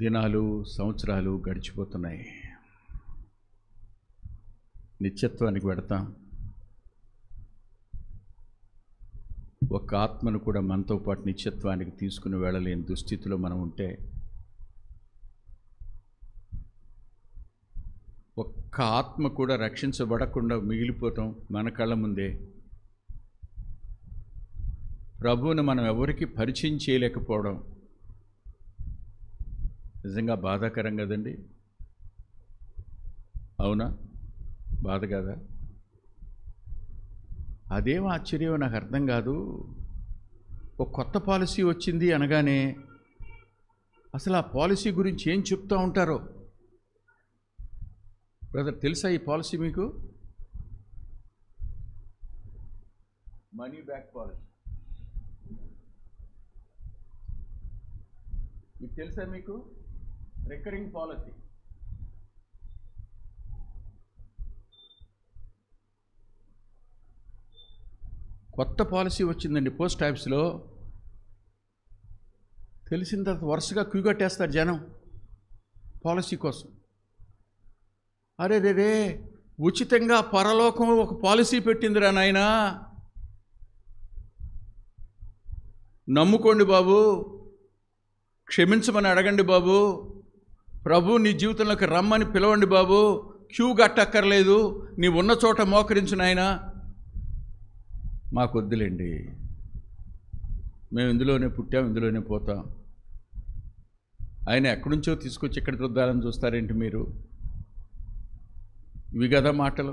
దినాలు, సంవత్సరాలు గడిచిపోతున్నాయి. నిత్యత్వానికి పెడతాం. ఒక్క ఆత్మను కూడా మనతో పాటు నిత్యత్వానికి తీసుకుని వెళ్ళలేని దుస్థితిలో మనం ఉంటే, ఒక్క ఆత్మ కూడా రక్షించబడకుండా మిగిలిపోవటం మన కళ్ళ ముందే. ప్రభువును మనం ఎవరికి పరిచయం చేయలేకపోవడం నిజంగా బాధాకరం కదండి. అవునా? బాధ కాదా? అదేం ఆశ్చర్యం నాకు అర్థం కాదు. ఒక కొత్త పాలసీ వచ్చింది అనగానే అసలు ఆ పాలసీ గురించి ఏం చెప్తూ ఉంటారో. బ్రదర్, తెలుసా ఈ పాలసీ మీకు? Money back policy. ఇది తెలుసా మీకు? Recurring policy. కొత్త పాలసీ వచ్చిందండి పోస్ట్ ఆఫీస్లో. తెలిసిన తర్వాత వరుసగా క్యూ కట్టేస్తారు జనం పాలసీ కోసం. అరే రే, ఉచితంగా పరలోకం ఒక పాలసీ పెట్టిందిరా నాయనా, నమ్ముకోండి బాబు, క్షమించమని అడగండి బాబు, ప్రభు నీ జీవితంలోకి రమ్మని పిలవండి బాబు, క్యూ కట్టక్కర్లేదు, నీ ఉన్న చోట మోకరించు నాయనా. మాకు వద్దులేండి, మేము ఇందులోనే పుట్టాం, ఇందులోనే పోతాం. ఆయన ఎక్కడి నుంచో తీసుకొచ్చి ఇక్కడ రుద్దాలని చూస్తారేంటి మీరు? ఇవి కదా మాటలు.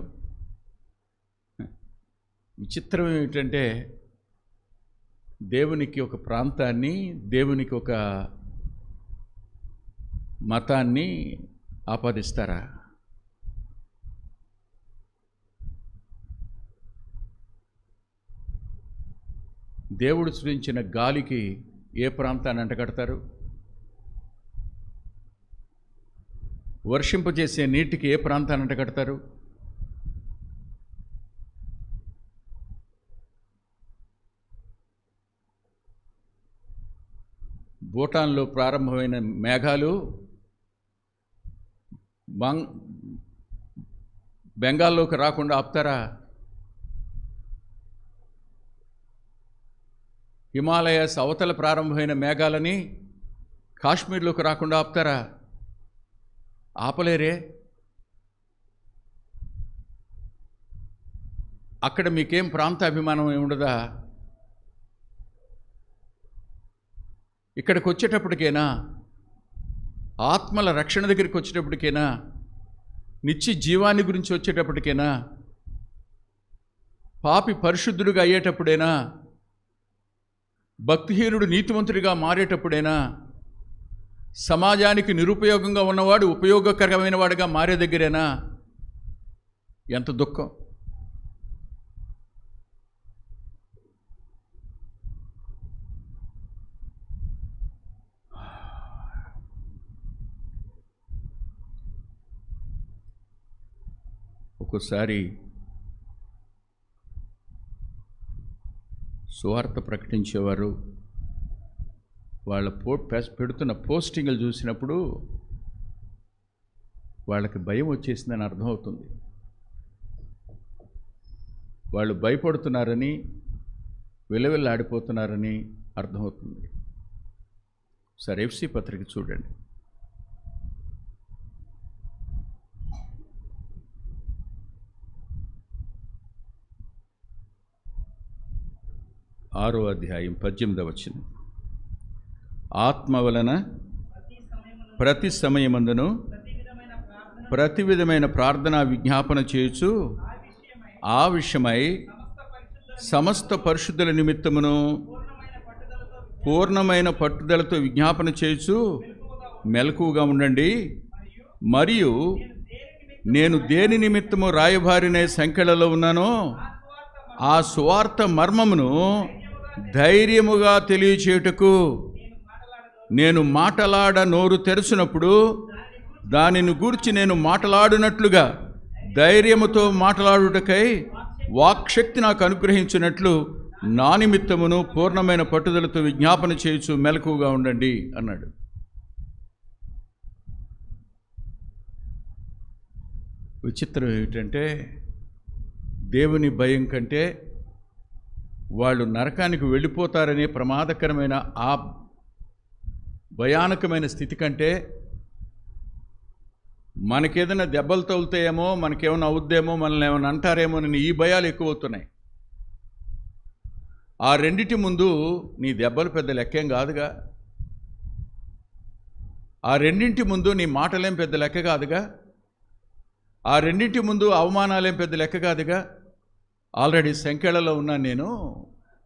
విచిత్రం ఏమిటంటే, దేవునికి ఒక ప్రాంతాన్ని, దేవునికి ఒక మతాన్ని ఆపాదిస్తారా? దేవుడు సృష్టించిన గాలికి ఏ ప్రాంతాన్ని అంటగడతారు? వర్షింపజేసే నీటికి ఏ ప్రాంతాన్ని అంటగడతారు? భూటాన్లో ప్రారంభమైన మేఘాలు బెంగాల్లోకి రాకుండా ఆపుతారా? హిమాలయాస్ అవతల ప్రారంభమైన మేఘాలని కాశ్మీర్లోకి రాకుండా ఆపుతారా? ఆపలేరే. అక్కడ మీకేం ప్రాంతాభిమానం ఉండదా? ఇక్కడికి వచ్చేటప్పటికైనా, ఆత్మల రక్షణ దగ్గరికి వచ్చేటప్పటికైనా, నిత్య జీవాన్ని గురించి వచ్చేటప్పటికైనా, పాపి పరిశుద్ధుడిగా అయ్యేటప్పుడైనా, భక్తిహీనుడు నీతివంతుడిగా మారేటప్పుడైనా, సమాజానికి నిరుపయోగంగా ఉన్నవాడు ఉపయోగకరమైన వాడిగా మారే దగ్గరేనా ఎంత దుఃఖం. ఒక్కోసారి సువార్త ప్రకటించేవారు వాళ్ళ పెడుతున్న పోస్టింగ్లు చూసినప్పుడు వాళ్ళకి భయం వచ్చేసిందని అర్థమవుతుంది. వాళ్ళు భయపడుతున్నారని, విలవిల్లాడిపోతున్నారని అర్థమవుతుంది. సరే, ఎఫ్సి పత్రిక చూడండి. ఆరో అధ్యాయం 18వ వచనం. ఆత్మ వలన ప్రతి సమయమందును ప్రతి విధమైన ప్రార్థన విజ్ఞాపన చేయుచు ఆ విషయమై సమస్త పరిశుద్ధుల నిమిత్తమును పూర్ణమైన పట్టుదలతో విజ్ఞాపన చేయుచు మెలకువగా ఉండండి. మరియు నేను దేని నిమిత్తము రాయబారినే సంఖ్యలలో ఉన్నానో ఆ సువార్త మర్మమును ధైర్యముగా తెలియచేయుటకు నేను మాటలాడ నోరు తెరచినప్పుడు దానిని గూర్చి నేను మాటలాడినట్లుగా ధైర్యముతో మాట్లాడుటకై వాక్శక్తి నాకు అనుగ్రహించినట్లు నా నిమిత్తమును పూర్ణమైన పట్టుదలతో విజ్ఞాపన చేయుచు మెలకువగా ఉండండి అన్నాడు. విచిత్రం ఏమిటంటే, దేవుని భయం కంటే వాళ్ళు నరకానికి వెళ్ళిపోతారనే ప్రమాదకరమైన ఆ భయానకమైన స్థితి కంటే మనకేదైనా దెబ్బలు తగులుతాయేమో, మనకేమైనా అవుద్దేమో, మనల్ని ఏమైనా అంటారేమో అని ఈ భయాలు ఎక్కువ అవుతున్నాయి. ఆ రెండిటి ముందు నీ దెబ్బలు పెద్ద లెక్కేం కాదుగా. ఆ రెండింటి ముందు నీ మాటలేం పెద్ద లెక్క కాదుగా. ఆ రెండింటి ముందు అవమానాలేం పెద్ద లెక్క కాదుగా. ఆల్రెడీ సంఖ్యలలో ఉన్నాను నేను.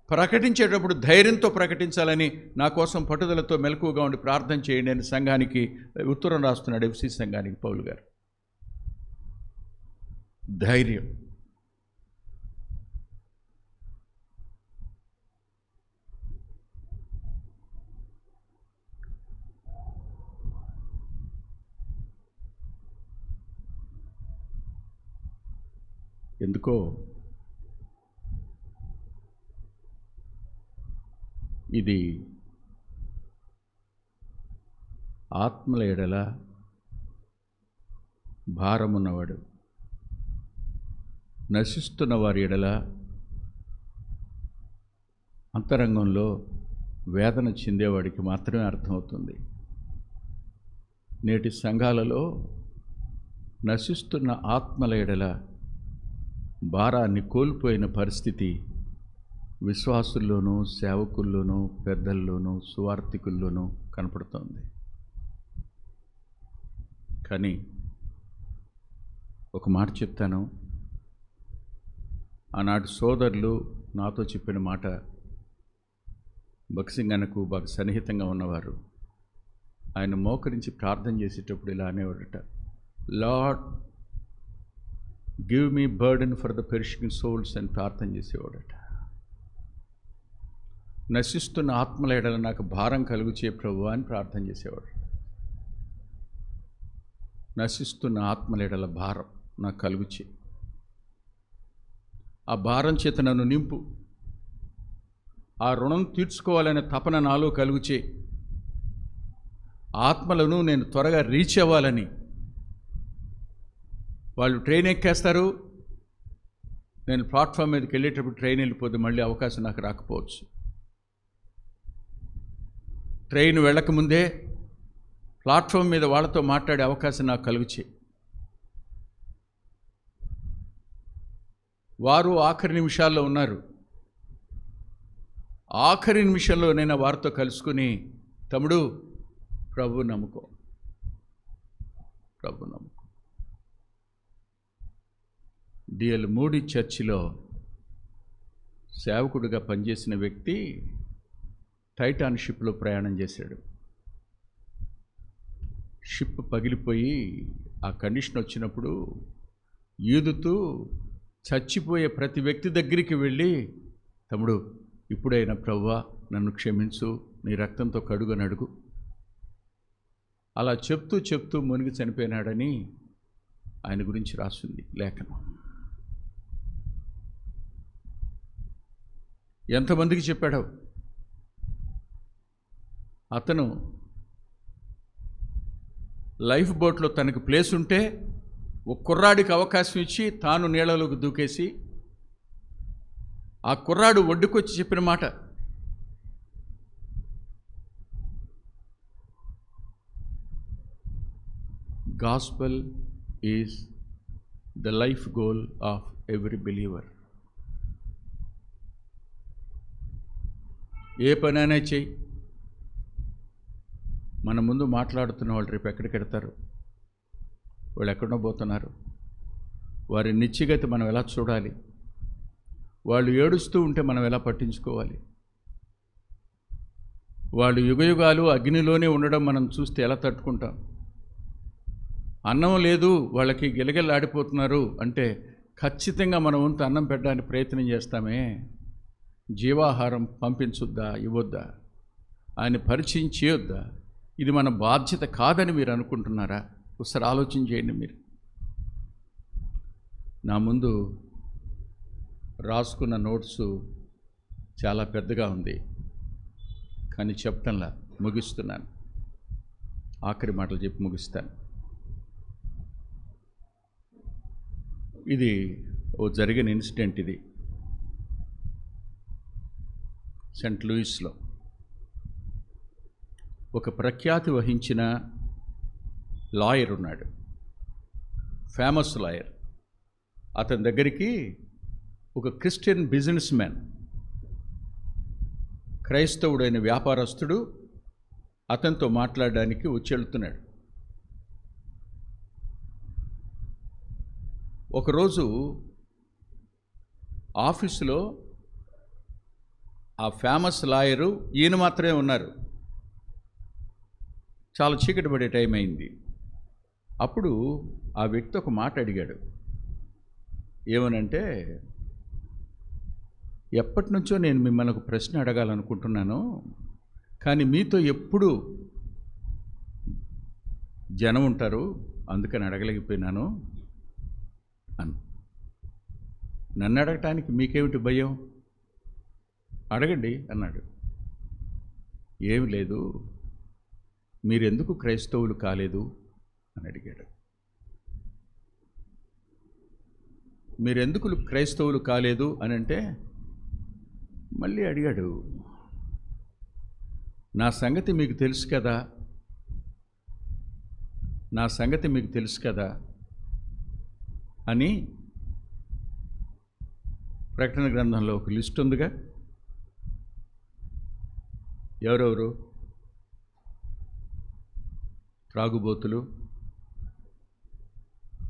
ప్రకటించేటప్పుడు ధైర్యంతో ప్రకటించాలని, నా కోసం పట్టుదలతో మెలకువగా ఉండి ప్రార్థన చేయండి అని సంఘానికి ఉత్తరం రాస్తున్నాడు, ఎఫ్సి సంఘానికి పౌలు గారు. ధైర్యం. ఎందుకో ఇది ఆత్మల ఎడల భారమున్నవాడు, నశిస్తున్న వారి ఎడల అంతరంగంలో వేదన చెందేవాడికి మాత్రమే అర్థమవుతుంది. నేటి సంఘాలలో నశిస్తున్న ఆత్మల ఎడల భారాన్ని కోల్పోయిన పరిస్థితి విశ్వాసుల్లోనూ, సేవకుల్లోనూ, పెద్దల్లోనూ, సువార్థికుల్లోనూ కనపడుతోంది. కానీ ఒక మాట చెప్తాను. ఆనాటి సోదరులు నాతో చెప్పిన మాట, భక్సింగ్ అన్నకు బాగా సన్నిహితంగా ఉన్నవారు, ఆయన మోకరించి ప్రార్థన చేసేటప్పుడు ఇలా అనేవాడట, Lord give me burden for the perishing souls అని ప్రార్థన చేసేవాడట. నశిస్తున్న ఆత్మల ఎడల నాకు భారం కలుగుచే ప్రభువా అని ప్రార్థన చేసేవాడు. నశిస్తున్న ఆత్మల ఎడల భారం నాకు కలుగుచే, ఆ భారం చేత నన్ను నింపు, ఆ రుణం తీర్చుకోవాలనే తపన నాలో కలుగుచే, ఆత్మలను నేను త్వరగా రీచ్ అవ్వాలని. వాళ్ళు ట్రైన్ ఎక్కేస్తారు, నేను ప్లాట్ఫామ్ మీదకి వెళ్ళేటప్పుడు ట్రైన్ వెళ్ళిపోతే మళ్ళీ అవకాశం నాకు రాకపోవచ్చు. ట్రైన్ వెళ్ళకముందే ప్లాట్ఫామ్ మీద వాళ్ళతో మాట్లాడే అవకాశం నాకు కలుగుచే. వారు ఆఖరి నిమిషాల్లో ఉన్నారు, ఆఖరి నిమిషంలో నేను వారితో కలుసుకుని, తమ్ముడు ప్రభు నమ్ముకో, ప్రభు నమ్ముకో. డిఎల్ మూడీ చర్చిలో సేవకుడిగా పనిచేసిన వ్యక్తి టైటాన్ షిప్లో ప్రయాణం చేశాడు. షిప్ పగిలిపోయి ఆ కండిషన్ వచ్చినప్పుడు ఈదుతూ చచ్చిపోయే ప్రతి వ్యక్తి దగ్గరికి వెళ్ళి, తమ్ముడు ఇప్పుడైనా ప్రభువా నన్ను క్షమించు, నీ రక్తంతో కడుగని అడుగు. అలా చెప్తూ చెప్తూ మునిగి చనిపోయినాడని ఆయన గురించి రాసింది లేఖనం. ఎంతమందికి చెప్పాడో. అతను లైఫ్ బోట్లో తనకు ప్లేస్ ఉంటే ఒక కుర్రాడికి అవకాశం ఇచ్చి తాను నీళ్ళలోకి దూకేసి, ఆ కుర్రాడు ఒడ్డుకొచ్చి చెప్పిన మాట, gospel is the life goal of every believer. ఏ పనైనా చెయ్యి, మన ముందు మాట్లాడుతున్న వాళ్ళు రేపు ఎక్కడికి వెడతారు, వాళ్ళు ఎక్కడో పోతున్నారు, వారి నిత్యగతి మనం ఎలా చూడాలి, వాళ్ళు ఏడుస్తూ ఉంటే మనం ఎలా పట్టించుకోవాలి, వాళ్ళు యుగయుగాలు అగ్నిలోనే ఉండడం మనం చూస్తే ఎలా తట్టుకుంటాం, అన్నం లేదు వాళ్ళకి గిలగిల్లాడిపోతున్నారు అంటే ఖచ్చితంగా మన వంతు అన్నం పెట్టడానికి ప్రయత్నం చేస్తామే, జీవాహారం పంపించొద్దా, ఇవ్వొద్దా, ఆయన పరిచయం చేయొద్దా? ఇది మన బాధ్యత కాదని మీరు అనుకుంటున్నారా? ఒకసారి ఆలోచన చేయండి. మీరు నా ముందు రాసుకున్న నోట్సు చాలా పెద్దగా ఉంది, కానీ చెప్పటంలా, ముగిస్తున్నాను. ఆఖరి మాటలు చెప్పి ముగిస్తాను. ఇది ఓ జరిగిన ఇన్సిడెంట్. ఇది సెంట్ లూయిస్లో ఒక ప్రఖ్యాతి వహించిన లాయర్ ఉన్నాడు, ఫేమస్ లాయర్. అతని దగ్గరికి ఒక క్రిస్టియన్ బిజినెస్ మ్యాన్, క్రైస్తవుడైన వ్యాపారస్తుడు అతనితో మాట్లాడడానికి వచ్చి వెళ్తున్నాడు. ఒకరోజు ఆఫీసులో ఆ ఫేమస్ లాయరు ఈయన మాత్రమే ఉన్నారు. చాలా చీకటి పడే టైం అయింది. అప్పుడు ఆ వ్యక్తి ఒక మాట అడిగాడు. ఏమనంటే, ఎప్పటి నుంచో నేను మిమ్మల్ని ఒక ప్రశ్న అడగాలనుకుంటున్నాను, కానీ మీతో ఎప్పుడు జనం ఉంటారు, అందుకని అడగలేకపోయినాను అని. నన్ను అడగటానికి మీకేమిటి భయం, అడగండి అన్నాడు. ఏమి లేదు, మీరెందుకు క్రైస్తవులు కాలేదు అని అడిగాడు. మీరెందుకు క్రైస్తవులు కాలేదు అని అంటే మళ్ళీ అడిగాడు, నా సంగతి మీకు తెలుసు కదా, నా సంగతి మీకు తెలుసు కదా అని ప్రకటన గ్రంథంలో ఒక లిస్ట్ ఉందిగా, ఎవరెవరు త్రాగుబోతులు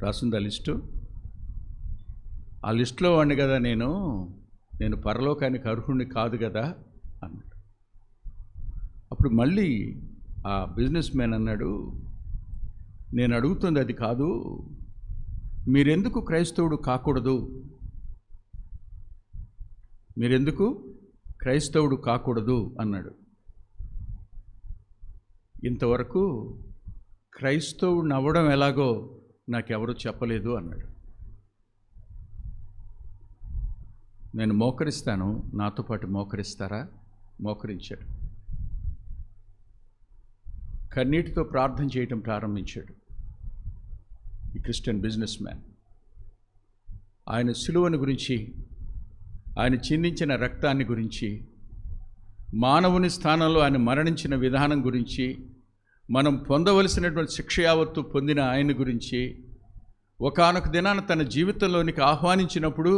రాసింది ఆ లిస్టు. ఆ లిస్టులో వాడిని కదా నేను పరలోకానికి అర్హుడిని కాదు కదా అన్నాడు. అప్పుడు మళ్ళీ ఆ బిజినెస్ మ్యాన్ అన్నాడు, నేను అడుగుతుంది అది కాదు, మీరెందుకు క్రైస్తవుడు కాకూడదు? మీరెందుకు క్రైస్తవుడు కాకూడదు అన్నాడు. ఇంతవరకు క్రైస్తవుడిని అవ్వడం ఎలాగో నాకెవరూ చెప్పలేదు అన్నాడు. నేను మోకరిస్తాను, నాతో పాటు మోకరిస్తారా? మోకరించాడు. కన్నీటితో ప్రార్థన చేయటం ప్రారంభించాడు ఈ క్రిస్టియన్ బిజినెస్ మ్యాన్. ఆయన సిలువను గురించి, ఆయన చిందించిన రక్తాన్ని గురించి, మానవుని స్థానంలో ఆయన మరణించిన విధానం గురించి, మనం పొందవలసినటువంటి శిక్ష యావత్తు పొందిన ఆయన గురించి, ఒకానొక దినాన తన జీవితంలోనికి ఆహ్వానించినప్పుడు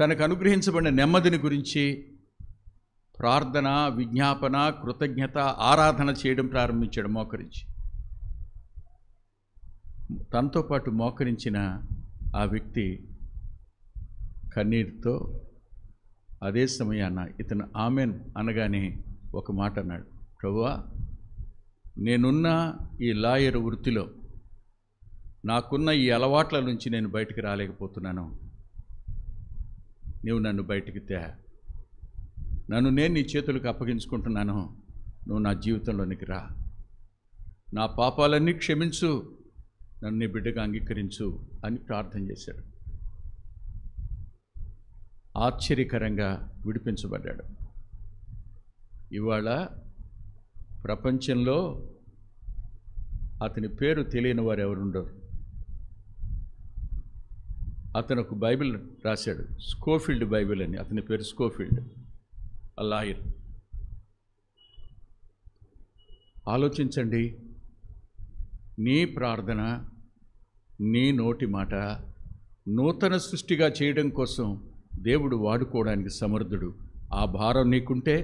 తనకు అనుగ్రహించబడిన నెమ్మదిని గురించి ప్రార్థన, విజ్ఞాపన, కృతజ్ఞత, ఆరాధన చేయడం ప్రారంభించాడు మోకరించి. తనతో పాటు మోకరించిన ఆ వ్యక్తి కన్నీరుతో అదే సమయాన ఇతను ఆమెన్ అనగానే ఒక మాట అన్నాడు, ప్రభువా, నేనున్న ఈ లాయర్ వృత్తిలో నాకున్న ఈ అలవాట్ల నుంచి నేను బయటికి రాలేకపోతున్నాను. నీవు నన్ను బయటికి తే, నన్ను నేను నీ చేతులకు అప్పగించుకుంటున్నాను, నువ్వు నా జీవితంలోనికి రా, నా పాపాలన్నీ క్షమించు, నన్ను నీ బిడ్డగా అంగీకరించు అని ప్రార్థన చేశాడు. ఆశ్చర్యకరంగా విడిపించబడ్డాడు. ఇవాళ ప్రపంచంలో అతని పేరు తెలియని వారు ఎవరుండరు. అతను ఒక బైబిల్ రాశాడు, స్కోఫీల్డ్ బైబిల్ అని. అతని పేరు స్కోఫీల్డ్, ఆ లాయర్. ఆలోచించండి, నీ ప్రార్థన, నీ నోటి మాట నూతన సృష్టిగా చేయడం కోసం దేవుడు వాడుకోవడానికి సమర్థుడు. ఆ భారం నీకుంటే,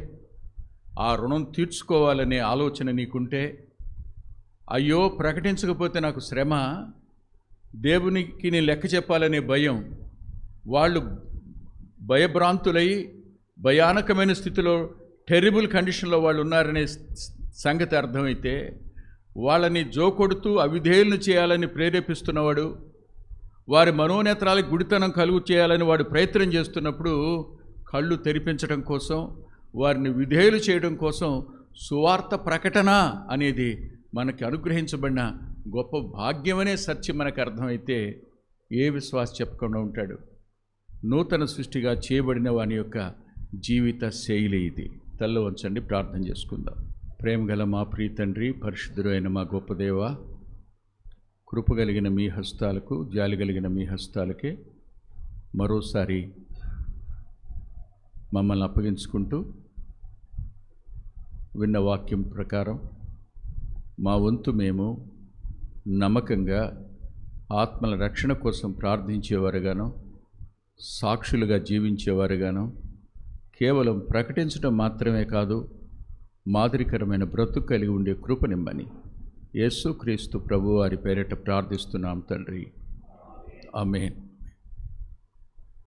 ఆ రుణం తీర్చుకోవాలనే ఆలోచన నీకుంటే, అయ్యో ప్రకటించకపోతే నాకు శ్రమ, దేవునికి నేను లెక్క చెప్పాలనే భయం, వాళ్ళు భయభ్రాంతులై భయానకమైన స్థితిలో టెరిబుల్ కండిషన్లో వాళ్ళు ఉన్నారనే సంగతి అర్థమైతే, వాళ్ళని జోకొడుతూ అవిధేయులను చేయాలని ప్రేరేపిస్తున్నవాడు, వారి మనోనేత్రాలకు గుడితనం కలుగు చేయాలని వాడు ప్రయత్నం చేస్తున్నప్పుడు కళ్ళు తెరిపించడం కోసం, వారిని విధేయులు చేయడం కోసం సువార్త ప్రకటన అనేది మనకి అనుగ్రహించబడిన గొప్ప భాగ్యమనే సత్యం మనకు అర్థమైతే ఏ విశ్వాసం చెప్పకుండా ఉంటాడు? నూతన సృష్టిగా చేయబడిన వాని యొక్క జీవిత శైలి ఇది. తల్లో వంచండి, ప్రార్థన చేసుకుందాం. ప్రేమగల మా ప్రియ తండ్రి, పరిశుద్ధుడు అయిన మా గొప్ప దేవ, కృపగలిగిన మీ హస్తాలకు, జాలి కలిగిన మీ హస్తాలకే మరోసారి మమ్మల్ని అప్పగించుకుంటూ విన్న వాక్యం ప్రకారం మా వంతు మేము నమ్మకంగా ఆత్మల రక్షణ కోసం ప్రార్థించేవారుగాను, సాక్షులుగా జీవించేవారుగాను, కేవలం ప్రకటించడం మాత్రమే కాదు, మాదిరికరమైన బ్రతుకు కలిగి ఉండే కృపనిమ్మని యేసుక్రీస్తు ప్రభువారి పేరిట ప్రార్థిస్తున్నాం తండ్రి. ఆమేన్.